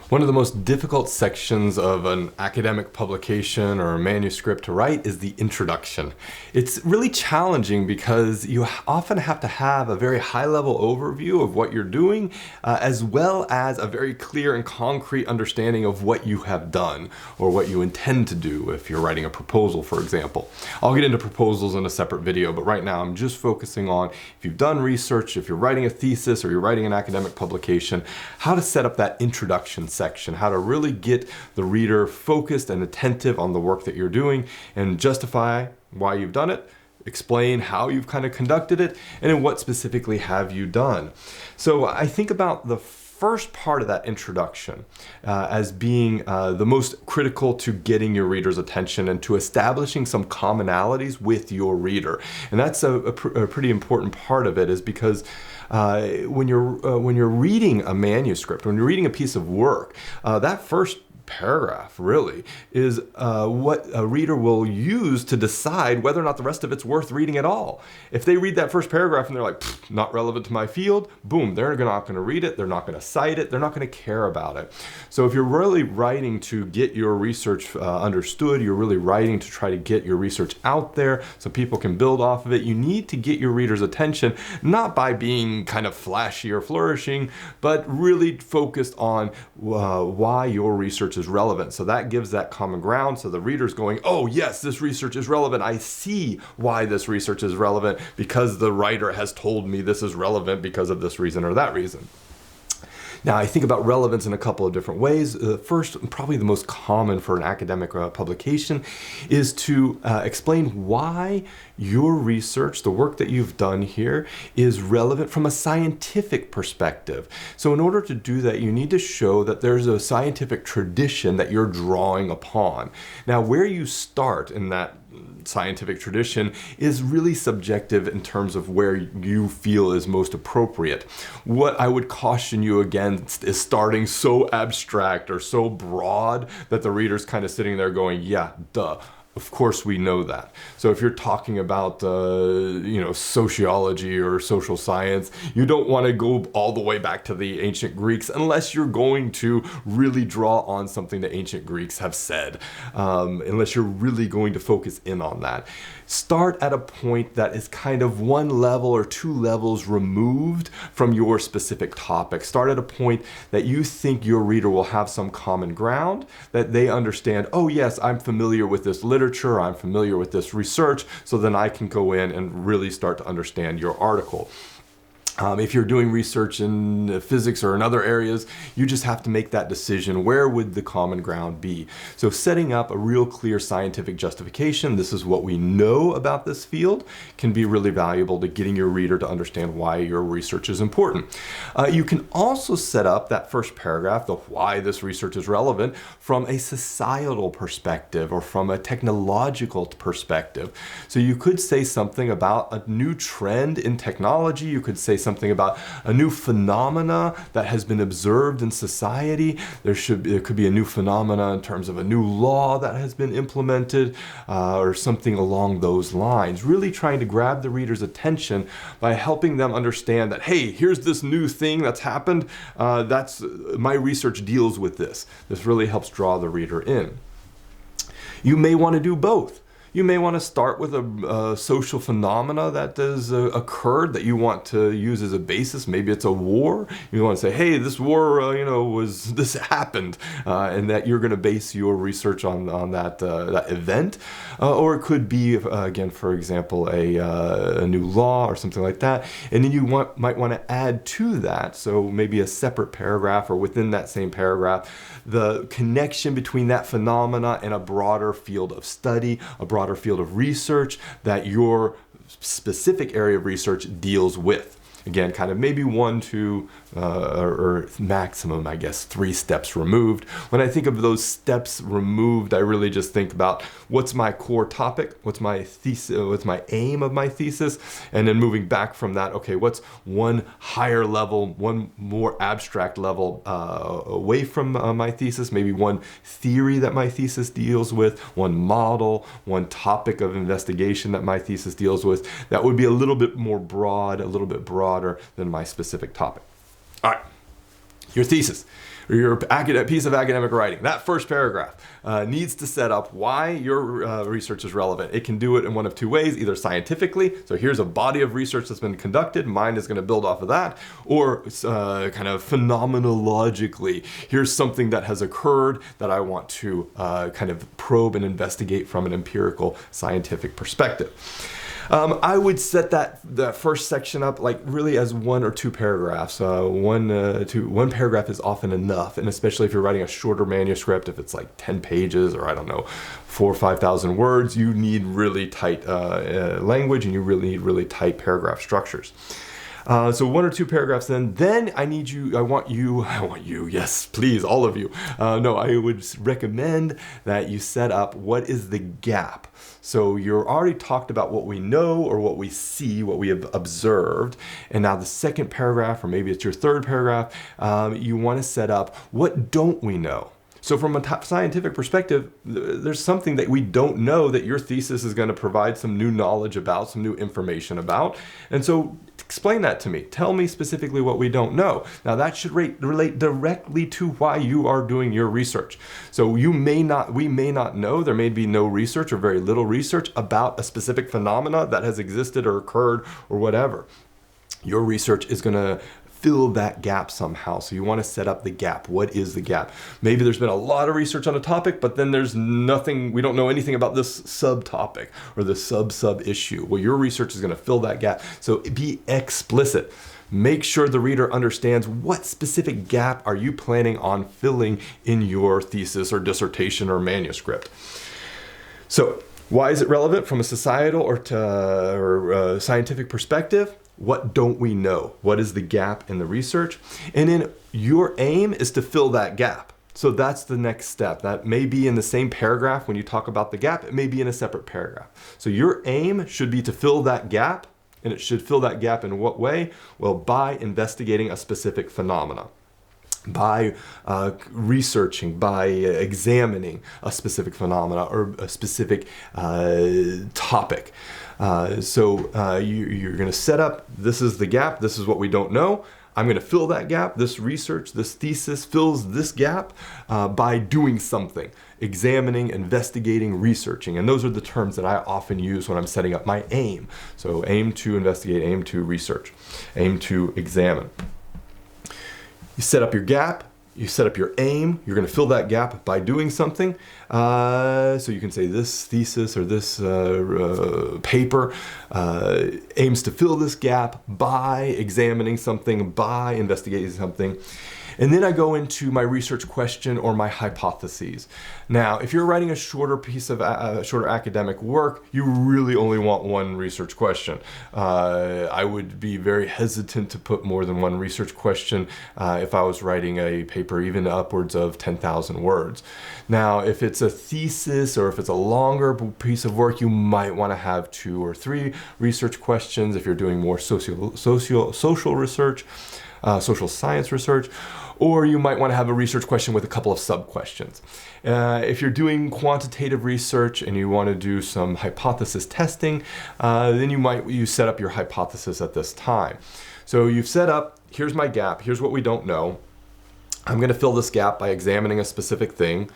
One of the most difficult sections of an academic publication or a manuscript to write is the introduction. It's really challenging because you often have to have a very high-level overview of what you're doing, as well as a very clear and concrete understanding of what you have done or what you intend to do if you're writing a proposal, for example. I'll get into proposals in a separate video, but right now I'm just focusing on if you've done research, if you're writing a thesis or you're writing an academic publication, how to set up that introduction section, how to really get the reader focused and attentive on the work that you're doing and justify why you've done it, explain how you've kind of conducted it, and then what specifically have you done. So I think about the first part of that introduction as being the most critical to getting your reader's attention and to establishing some commonalities with your reader. And that's a pretty important part of it, is because when you're reading a manuscript, when you're reading a piece of work, that first paragraph really is what a reader will use to decide whether or not the rest of it's worth reading at all. If they read that first paragraph and they're like, not relevant to my field, boom, they're not going to read it, they're not going to cite it, they're not going to care about it. So if you're really writing to get your research understood, you're really writing to try to get your research out there so people can build off of it, you need to get your reader's attention, not by being kind of flashy or flourishing, but really focused on why your research is relevant. So that gives that common ground. So the reader's going, oh yes, this research is relevant. I see why this research is relevant because the writer has told me this is relevant because of this reason or that reason. Now, I think about relevance in a couple of different ways. First, probably the most common for an academic publication, is to explain why your research, the work that you've done here, is relevant from a scientific perspective. So in order to do that, you need to show that there's a scientific tradition that you're drawing upon. Now, where you start in that scientific tradition is really subjective in terms of where you feel is most appropriate. What I would caution you against is starting so abstract or so broad that the reader's kind of sitting there going, yeah, duh. Of course we know that. So if you're talking about sociology or social science, you don't want to go all the way back to the ancient Greeks unless you're going to really draw on something the ancient Greeks have said, unless you're really going to focus in on that. Start at a point that is kind of one level or two levels removed from your specific topic. Start at a point that you think your reader will have some common ground, that they understand, oh yes, I'm familiar with this literature, I'm familiar with this research, so then I can go in and really start to understand your article. If you're doing research in physics or in other areas, you just have to make that decision. Where would the common ground be? So setting up a real clear scientific justification, this is what we know about this field, can be really valuable to getting your reader to understand why your research is important. You can also set up that first paragraph, the why this research is relevant, from a societal perspective or from a technological perspective. So you could say something about a new trend in technology. You could say something about a new phenomena that has been observed in society. There could be a new phenomena in terms of a new law that has been implemented or something along those lines. Really trying to grab the reader's attention by helping them understand that, hey, here's this new thing that's happened. My research deals with this. This really helps draw the reader in. You may want to do both. You may want to start with a social phenomena that has occurred that you want to use as a basis. Maybe it's a war. You want to say, hey, this war, this happened, and that you're going to base your research on that event. Or it could be, again, for example, a new law or something like that. And then you might want to add to that, so maybe a separate paragraph or within that same paragraph, the connection between that phenomena and a broader field of study, a broader field of research that your specific area of research deals with. Again, kind of maybe one, two, or maximum, I guess, 3 steps removed. When I think of those steps removed, I really just think about what's my core topic, what's my thesis, what's my aim of my thesis, and then moving back from that, okay, what's one higher level, one more abstract level away from my thesis, maybe one theory that my thesis deals with, one model, one topic of investigation that my thesis deals with, that would be a little bit more broad, a little bit broader than my specific topic. All right, your thesis. or your piece of academic writing, that first paragraph needs to set up why your research is relevant. It can do it in one of two ways, either scientifically, so here's a body of research that's been conducted, mine is going to build off of that, or kind of phenomenologically, here's something that has occurred that I want to kind of probe and investigate from an empirical scientific perspective. I would set that first section up like really as one or two paragraphs. One paragraph is often enough, and especially if you're writing a shorter manuscript, if it's like 10 pages or I don't know, 4,000 or 5,000 words, you need really tight language, and you really need really tight paragraph structures. So one or two paragraphs, then I want you, yes, please, all of you. I would recommend that you set up what is the gap. So you're already talked about what we know or what we see, what we have observed. And now the second paragraph, or maybe it's your third paragraph, you want to set up what don't we know? So from a scientific perspective, there's something that we don't know that your thesis is going to provide some new knowledge about, some new information about. And so explain that to me. Tell me specifically what we don't know. Now that should relate directly to why you are doing your research. So we may not know, there may be no research or very little research about a specific phenomena that has existed or occurred or whatever. Your research is going to fill that gap somehow. So you want to set up the gap. What is the gap? Maybe there's been a lot of research on a topic, but then there's nothing, we don't know anything about this subtopic or the sub issue. Well, your research is going to fill that gap. So be explicit. Make sure the reader understands what specific gap are you planning on filling in your thesis or dissertation or manuscript. So why is it relevant from a societal or scientific perspective? What don't we know? What is the gap in the research? And then your aim is to fill that gap. So that's the next step. That may be in the same paragraph when you talk about the gap. It may be in a separate paragraph. So your aim should be to fill that gap. And it should fill that gap in what way? Well, by investigating a specific phenomena, by researching, by examining a specific phenomena or a specific topic. So you're going to set up, this is the gap, this is what we don't know. I'm going to fill that gap. This research, this thesis fills this gap by doing something, examining, investigating, researching. And those are the terms that I often use when I'm setting up my aim. So aim to investigate, aim to research, aim to examine. You set up your gap, you set up your aim, you're going to fill that gap by doing something. So you can say this thesis or this paper aims to fill this gap by examining something, by investigating something. And then I go into my research question or my hypotheses. Now, if you're writing a shorter piece of shorter academic work, you really only want one research question. I would be very hesitant to put more than one research question if I was writing a paper even upwards of 10,000 words. Now, if it's a thesis or if it's a longer piece of work, you might want to have 2 or 3 research questions if you're doing more social research, social science research, or you might want to have a research question with a couple of sub-questions. If you're doing quantitative research and you want to do some hypothesis testing, then you set up your hypothesis at this time. So you've set up, here's my gap, here's what we don't know. I'm going to fill this gap by examining a specific thing.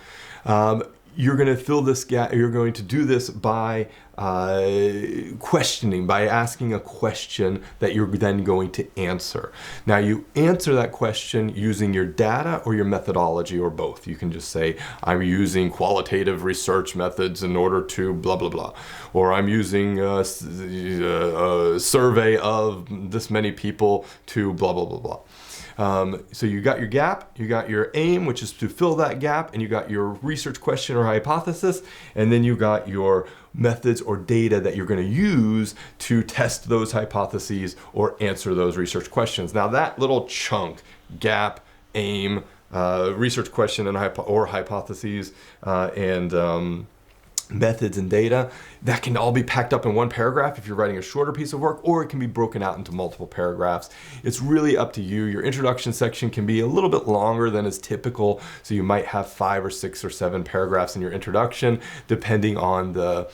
You're going to fill this gap, you're going to do this by questioning, by asking a question that you're then going to answer. Now you answer that question using your data or your methodology or both. You can just say, I'm using qualitative research methods in order to blah, blah, blah. Or I'm using a survey of this many people to blah, blah, blah, blah. So you got your gap, you got your aim, which is to fill that gap, and you got your research question or hypothesis, and then you got your methods or data that you're going to use to test those hypotheses or answer those research questions. Now that little chunk, gap, aim, research question and hypotheses, and methods and data, that can all be packed up in one paragraph if you're writing a shorter piece of work, or it can be broken out into multiple paragraphs. It's really up to you. Your introduction section can be a little bit longer than is typical, so you might have 5 or 6 or 7 paragraphs in your introduction, depending on the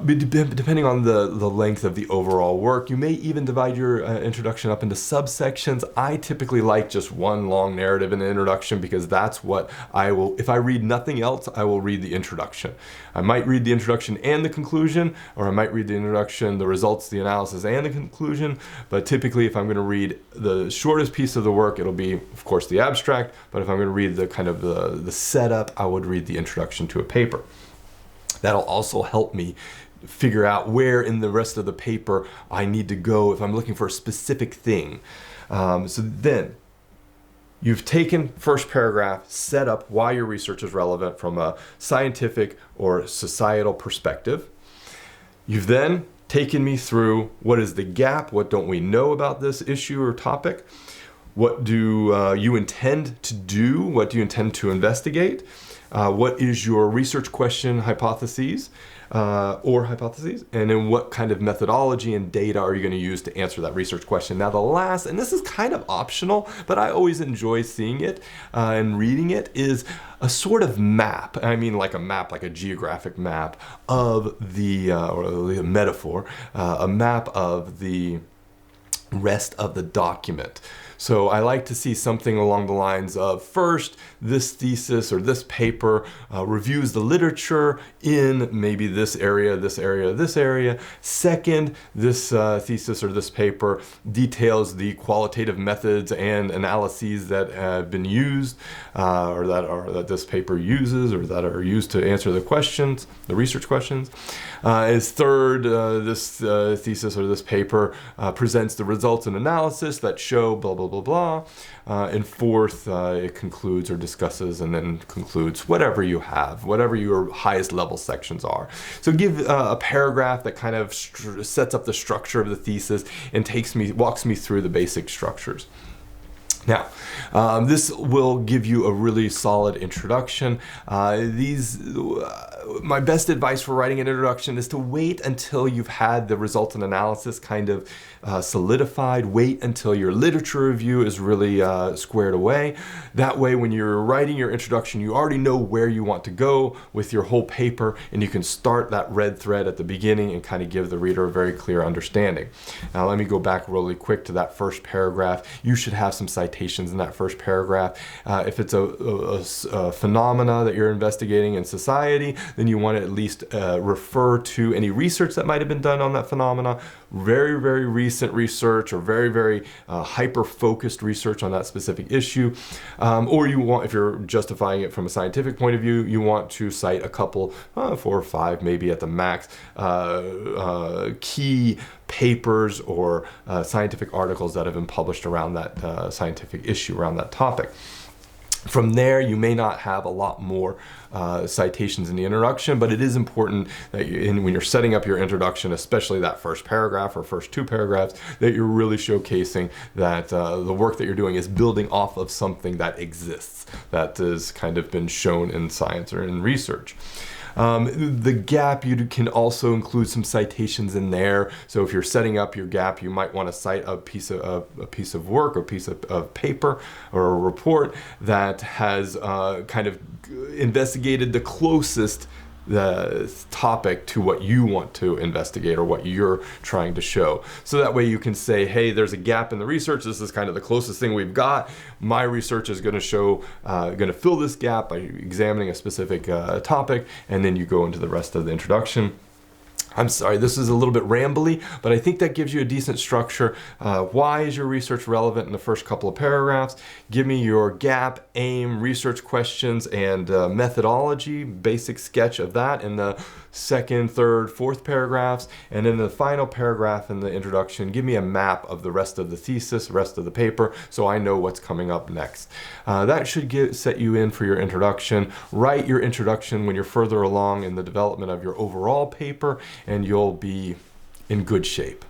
depending on the length of the overall work, you may even divide your introduction up into subsections. I typically like just one long narrative in the introduction because that's what I will, if I read nothing else, I will read the introduction. I might read the introduction and the conclusion, or I might read the introduction, the results, the analysis, and the conclusion. But typically, if I'm going to read the shortest piece of the work, it'll be, of course, the abstract. But if I'm going to read the kind of the setup, I would read the introduction to a paper. That'll also help me figure out where in the rest of the paper I need to go if I'm looking for a specific thing. So then you've taken first paragraph, set up why your research is relevant from a scientific or societal perspective. You've then taken me through what is the gap, what don't we know about this issue or topic, what do you intend to do, what do you intend to investigate, what is your research question hypotheses, and then what kind of methodology and data are you going to use to answer that research question. Now the last, and this is kind of optional, but I always enjoy seeing it and reading it, is a sort of map. I mean like a map, like a geographic map of the, or a metaphor, a map of the rest of the document. So I like to see something along the lines of, first, this thesis or this paper reviews the literature in maybe this area, this area, this area. Second, this thesis or this paper details the qualitative methods and analyses that have been used or that this paper uses or that are used to answer the questions, the research questions. Is third, this thesis or this paper presents the results and analysis that show blah, blah, blah, blah. And fourth, it concludes or discusses and then concludes whatever you have, whatever your highest level sections are. So give a paragraph that kind of sets up the structure of the thesis and walks me through the basic structures. Now, this will give you a really solid introduction. My best advice for writing an introduction is to wait until you've had the results and analysis kind of solidified. Wait until your literature review is really squared away. That way, when you're writing your introduction, you already know where you want to go with your whole paper, and you can start that red thread at the beginning and kind of give the reader a very clear understanding. Now, let me go back really quick to that first paragraph. You should have some citations in that first paragraph. If it's a phenomena that you're investigating in society, then you want to at least refer to any research that might have been done on that phenomena, very, very recent research or very, very hyper-focused research on that specific issue. Or you want, if you're justifying it from a scientific point of view, you want to cite a couple, 4 or 5 maybe at the max, key papers or scientific articles that have been published around that scientific issue, around that topic. From there, you may not have a lot more citations in the introduction, but it is important that when you're setting up your introduction, especially that first paragraph or first 2 paragraphs, that you're really showcasing that the work that you're doing is building off of something that exists, that has kind of been shown in science or in research. The gap, you can also include some citations in there. So if you're setting up your gap, you might want to cite a piece of work or piece of paper or a report that has kind of investigated the closest topic to what you want to investigate or what you're trying to show. So that way you can say, hey, there's a gap in the research. This is kind of the closest thing we've got. My research is going to fill this gap by examining a specific topic, and then you go into the rest of the introduction. I'm sorry, this is a little bit rambly, but I think that gives you a decent structure. Why is your research relevant in the first couple of paragraphs? Give me your gap, aim, research questions, and methodology, basic sketch of that in the second, third, fourth paragraphs. And in the final paragraph in the introduction, give me a map of the rest of the thesis, rest of the paper, so I know what's coming up next. That should set you in for your introduction. Write your introduction when you're further along in the development of your overall paper, and you'll be in good shape.